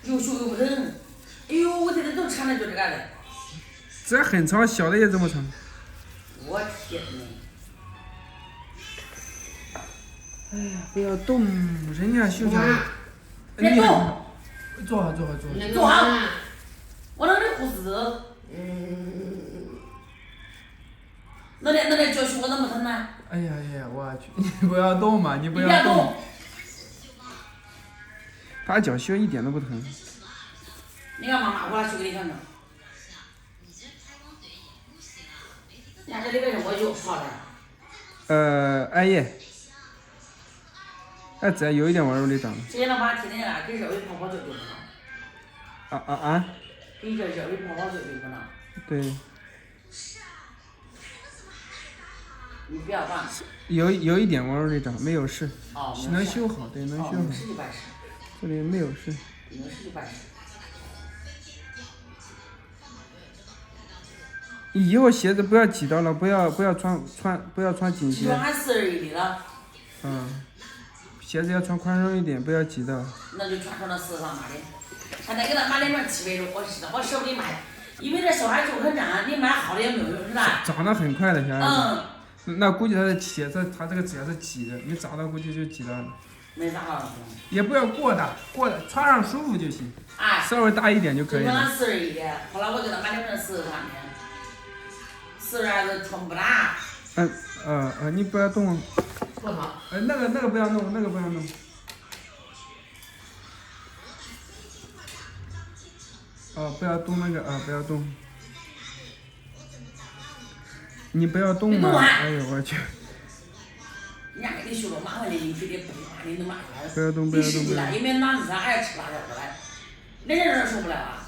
又修又不疼。哎呦，我这都缠的就这个的。这很长，小的也这么长。我天呐！哎呀，不要动，人家休息。别动。坐好，坐好，坐好。坐好。我那个护士。那脚胸我怎么疼呢？哎呀哎呀，我去！你不要动嘛，你不要动。别动。他脚修一点都不疼。你看妈妈过来修给你看看。人家这里为什么又泡了？哎耶，哎，这有一点纹路的长。之前的话，天天给热水泡泡脚就不能。给这热水泡泡脚就不能。对。你不要管。有一点纹路的长，没有事。哦。能修好，对，能修好。能事就办事。这里没有事。能事就办事。以后鞋子不要挤到了，不要穿紧鞋。穿42的了。鞋子要穿宽松一点，不要挤到。那就穿成了43码的。现在给他买2件700多，我舍不得买，因为这小孩就很粘，你买好的也没有用，是吧？长得很快的小孩子。那估计他的鞋子，他这个指甲是挤的，你长到估计就挤到了。没啥好。也不要过大，穿上舒服就行。稍微大一点就可以了。就穿41的，后来我给他买2件43的，42的穿不大。你不要动。不好。那个不要弄，那个不要弄。不要动那个不要动。你不要动嘛！哎呦我去！人家给你修了麻烦的，你非得不麻烦，你麻烦。不要动，不要动。你实际了，因为男子他爱吃辣椒的嘞，人家这受不了啊。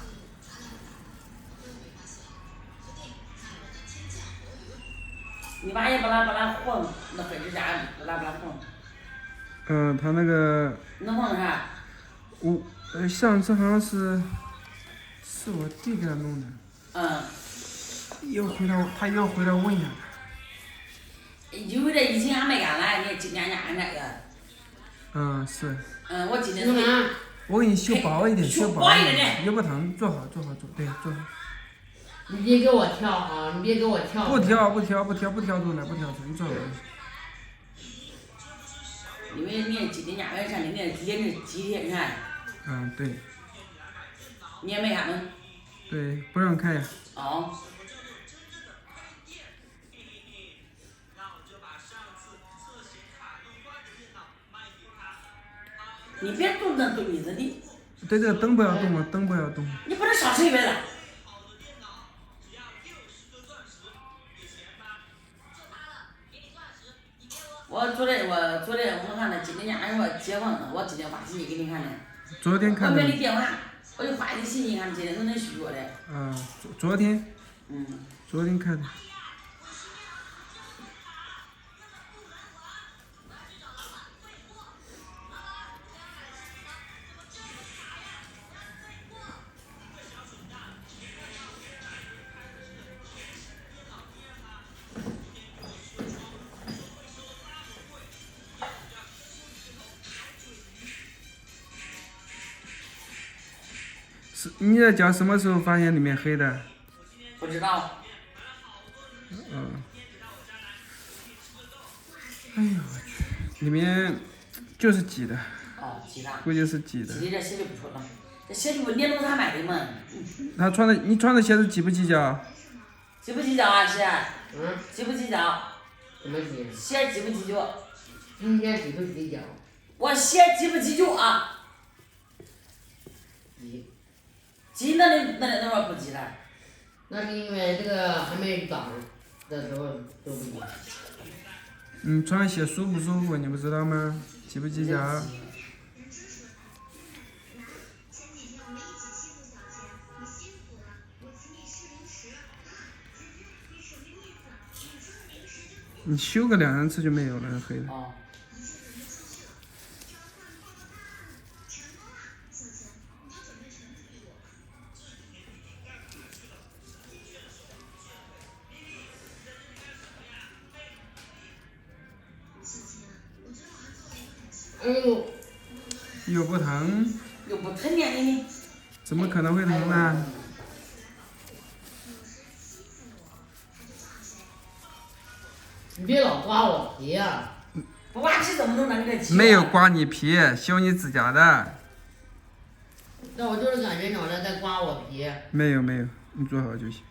你把也把它混，那黑指甲把它混。他那个。能混啥？上次好像是我弟给他弄的。他又回来问一下。因为这疫情还没干来，你今年干这个。是。我今年我给你修薄一点，修薄一点，又不疼，坐好，对，坐好。你别给我挑啊！你别给我挑。不挑住了，你坐好。因为你今年2月3日，你今天是几天噻？对。你也没看吗？对，不让看呀。你别动那椅子的。对，这个灯不要动啊，灯不要动。你不能上谁来了？我昨天我看的今年家说结婚了，我今天发信息给你看的。昨天看的。我没你电话，我就发你信息看，今天能续约的。昨天。昨天看的。你的脚什么时候发现里面黑的？不知道。哎呦我去，里面就是挤的。挤的。估计是挤的。挤的这鞋就不错了，这鞋就年头他买的嘛。你穿的鞋子挤不挤脚？挤不挤脚啊鞋？挤不挤脚？怎么挤？鞋挤不挤脚？你鞋挤不挤脚？我鞋挤不挤脚啊？挤那会儿不挤了。那是因为这个还没长的时候都不挤。穿鞋舒不舒服你不知道吗？挤不挤脚？你修个2、3次就没有了，黑的。哎呦。又不疼。又不疼呢你。怎么可能会疼呢？你别老刮我皮呀！不刮皮怎么能让你的皮？没有刮你皮，修你指甲的。那我就是感觉脑袋在刮我皮。没有，你坐好就行。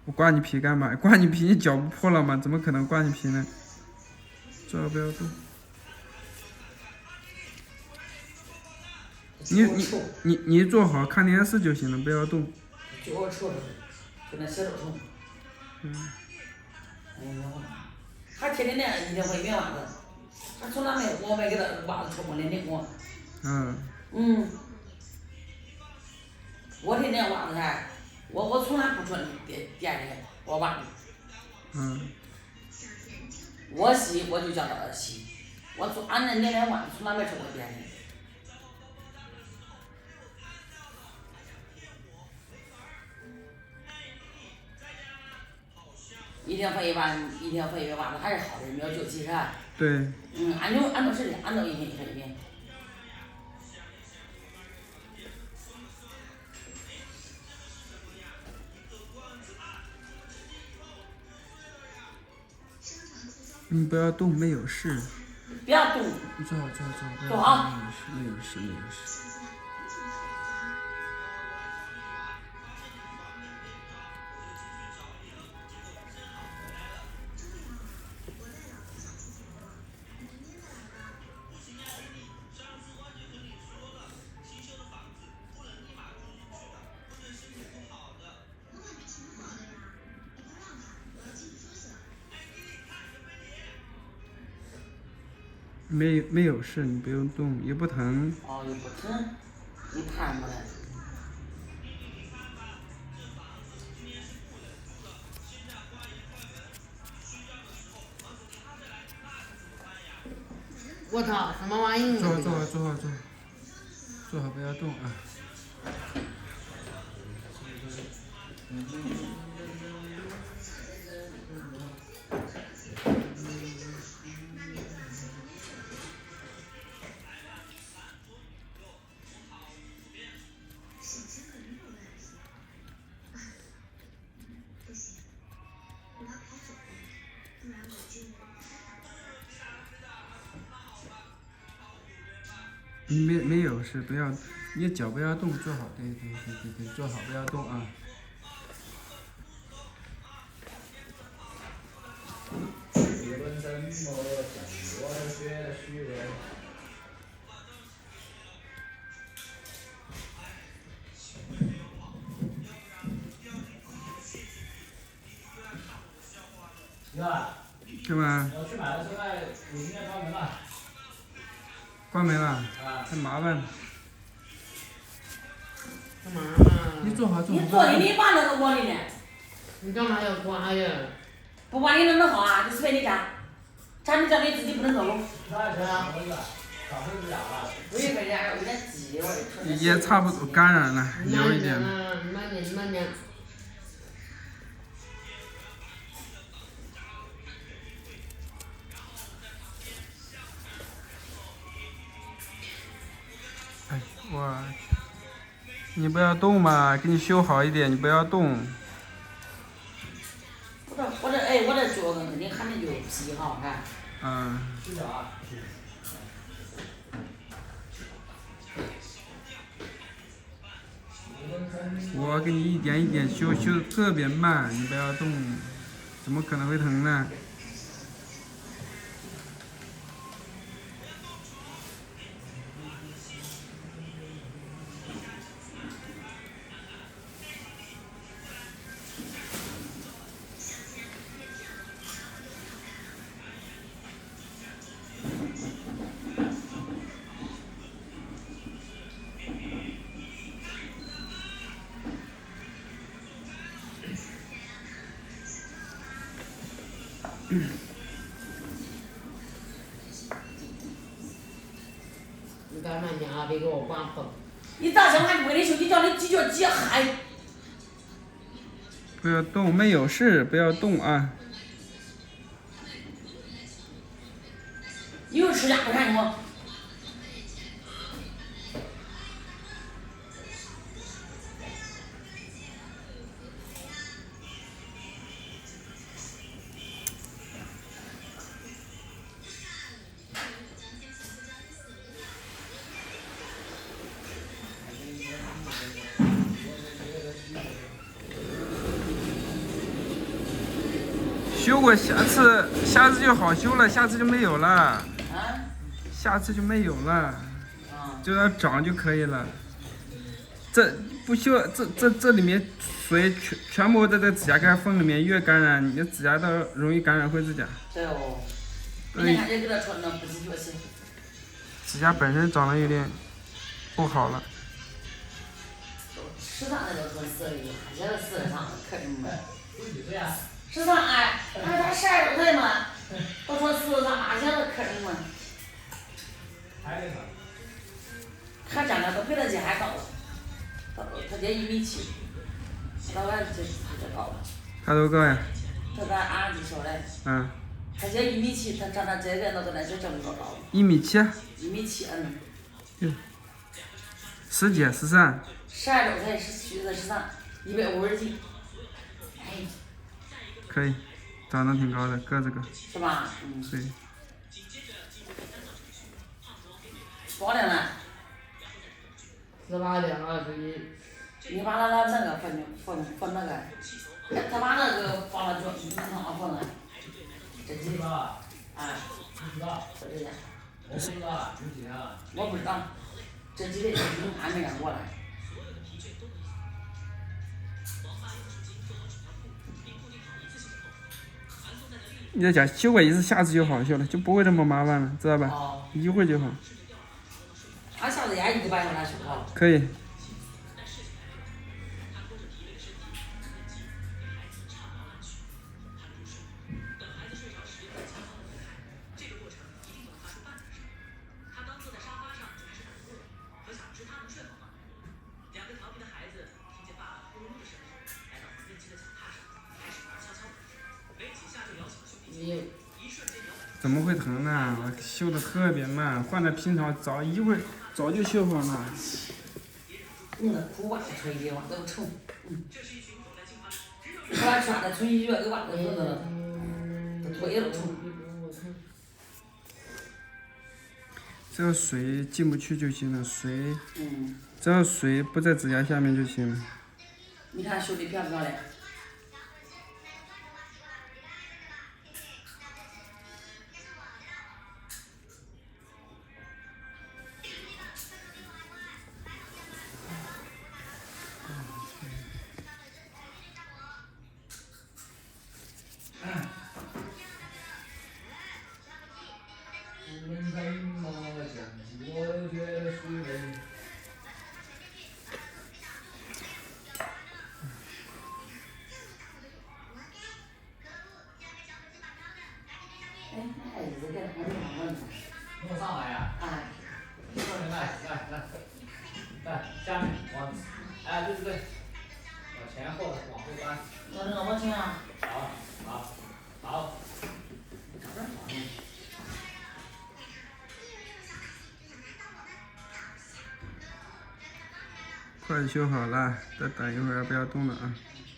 我刮你皮干嘛？刮你皮，你脚不破了吗？怎么可能刮你皮呢？坐好不要动。你坐好看电视就行了，不要动。就我瞅着，就那小手头。哎呀，他天天那一天会棉袜子，他从来没我没给他袜子穿过连领过。我天天袜子噻，我从来不穿店里我袜子。我洗我就叫他洗，俺那连袜子从来没穿过店里。一天换一袜子还是好的，没有旧气是吧？对。俺都是的，俺都一天一天。你不要动，没有事。不要动。你坐好。坐好。没有事。没有事，你不用动，也不疼。又不疼，你怕什么嘞？我操，什么玩意？坐好，不要动啊。你没有事，不要，你脚不要动，坐好，对，坐好，不要动啊。干嘛？我去买的现在我今天关门了。关门了？很麻烦。干嘛嘛？你坐好。你坐的你把那个我的呢？你干嘛要刮呀？不管你能不能好啊，就随便你干。咱们叫你自己不能走路。那行啊，长胡子了。我一回家有点急，也差不多感染了，有一点。慢点。哎，你不要动嘛，给你修好一点，你不要动。我这脚跟肯定还没有皮好看。是啊。我给你一点一点修得特别慢，你不要动，怎么可能会疼呢？你干慢点啊，别给我刮破。你大小还不给你修，你叫你几脚几嗨。不要动，没有事，不要动啊。你又吃2个啥么？修过，下次就好修了，下次就没有了，啊，下次就没有了，啊，就要长就可以了。这不修，这里面水全部在这指甲盖缝里面，越感染，你的指甲都容易感染灰指甲。对哦。对你看这给他穿的不是脚鞋，指甲本身长得有点不好了。食堂那都说死的，现在死的上可真么？都几岁啊？食堂哎，他12、6岁嘛，都说死的上哪现在可真么？还得呢。他长得都比他姐还高了，他姐1.7米，老外这高了。他多高呀？他咱俺就说嘞，嗯，他姐1.7米，他长得这个都跟那就这么多高了。 1.7米。1.7米，10几13。12、6岁去的食堂，150斤，哎，可以，长得挺高的，个子高。是吧？对。多的呢。18两21。你把他那个分那个，他把那个放到你上放那，这几个，哎，不知道，就这样。我不知道，有几天了？我不知道，这几个还没让过来。你在家修过一次，下次就好修了，就不会这么麻烦了，知道吧？哦。一会儿就好。他下次也1个半月来修好。可以。怎么会疼呢？我修的特别慢，换的平常一会儿早就修好了。那苦袜子穿的袜子都臭，后来穿的穿衣服给袜子都腿都臭。只要水进不去就行了，水。嗯。只要水不在指甲下面就行了。你看修的漂不漂亮？人怎么讲？我又觉得虚伪。弄上来呀！哎。来，下面往，哎，对，往前或者往后搬。我听啊。好。快修好了，再等一会儿，不要动了啊，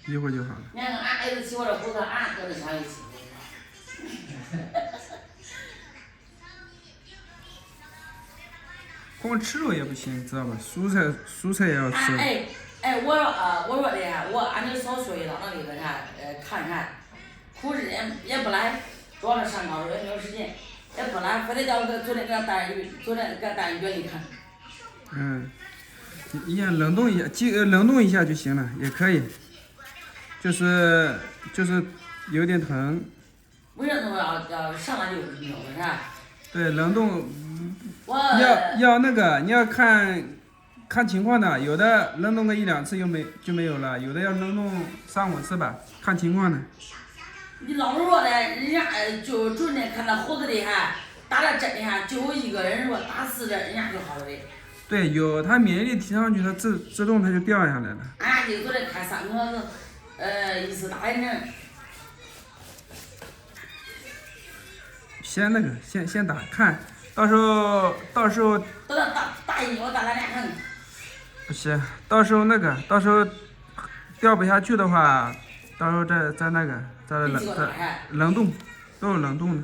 一会儿就好了。你看俺儿子骑我这胡子，俺搁这上一起。光吃肉也不行，知道吧？蔬菜也要吃。我说的俺就少说一道，那里头看看，苦日也不来，主要是上高也没有时间，也不来，非得叫我昨天给他带一卷里看。嗯，一样冷冻一下就行了，也可以。就是有点疼。为什么要上来就扭是吧？对，冷冻。要那个，你要看情况的，有的冷冻个1、2次就没有了，有的要冷冻3、5次吧，看情况的。你老说的，人家就准的看到猴子的打了针的就有一个人说打4针，人家就好了的。对，有他免疫力提上去，他自动他就掉下来了。俺就昨天看3个一次打1针。先打看。到时候。等到打1我打2针。不行，到时候掉不下去的话，到时候再冷冻，都是冷冻的。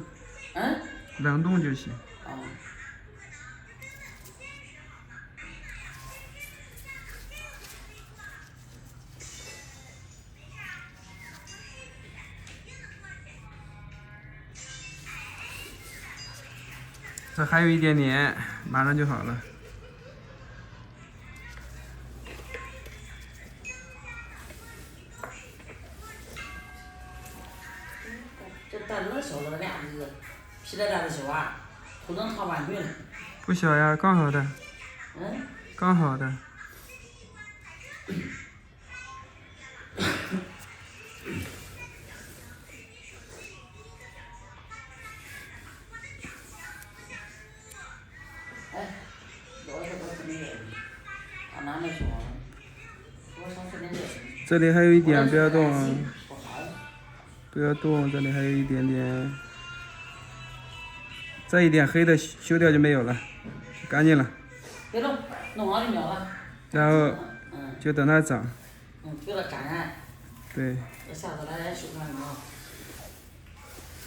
嗯。冷冻就行。哦。这还有一点点，马上就好了。这蛋子小了俩日子，皮的蛋子小啊，都能烫半吨。不小呀，刚好的。嗯。刚好的。哎，我这个肯定有，他哪没说？我想说点这。这里还有一点，不要动。不要动，这里还有一点点。这一点黑的修掉就没有了，干净了。别动，弄好就秒了。然后就等它长。给它粘上。对。下次来修看看啊。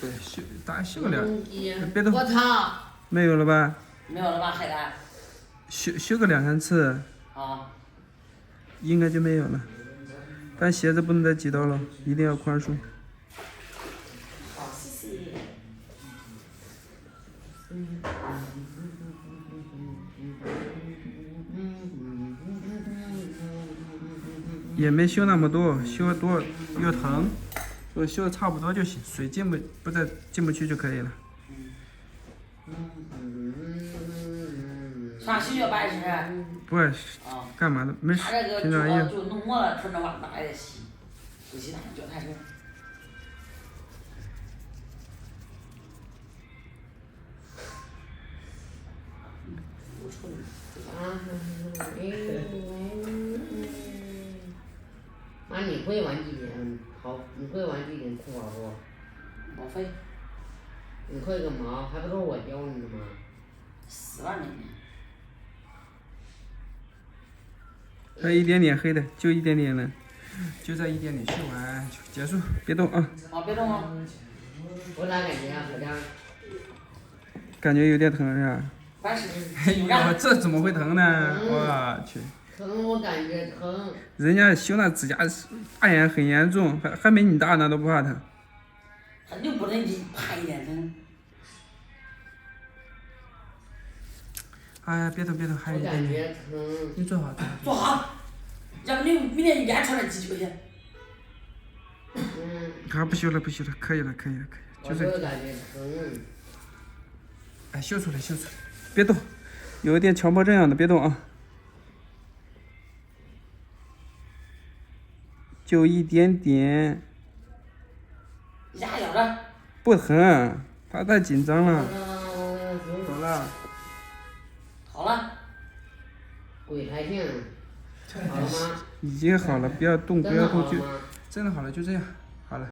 对，修，大修个2，别动。我操！没有了吧？没有了吧，海带。修个2、3次。啊。应该就没有了。但鞋子不能再挤到了，一定要宽恕。好，谢谢。也没修那么多，修多又疼，所以修的差不多就行，水进不去就可以了。上洗脚板是？不是，干嘛的？没事，平常一样。就弄磨了，他那碗拿来洗，不洗他脚太臭。妈，你会玩几点？好，你会玩几点哭啊不？没会。你会个毛？还不是我教你的吗？4万年。还有一点点黑的，就一点点了，就这一点点，修完就结束，别动啊！别动啊！我咋感觉啊？好像。感觉有点疼是吧？哎呦，这怎么会疼呢？我去。疼，我感觉疼。人家修那指甲大眼很严重，还没你大呢，都不怕疼。他就不能怕一点疼。哎呀，别动别动，还有一点点。你坐好。坐好，要不你明天一天穿点鸡腿去。好，不修了，可以了。就这个。感觉疼。哎，修出来，别动，有一点强迫症样的，别动啊。就一点点。压咬着。不疼，他太紧张了。好了。好了。鬼才信。好了吗？已经好了，不要动，就真的好了，就这样。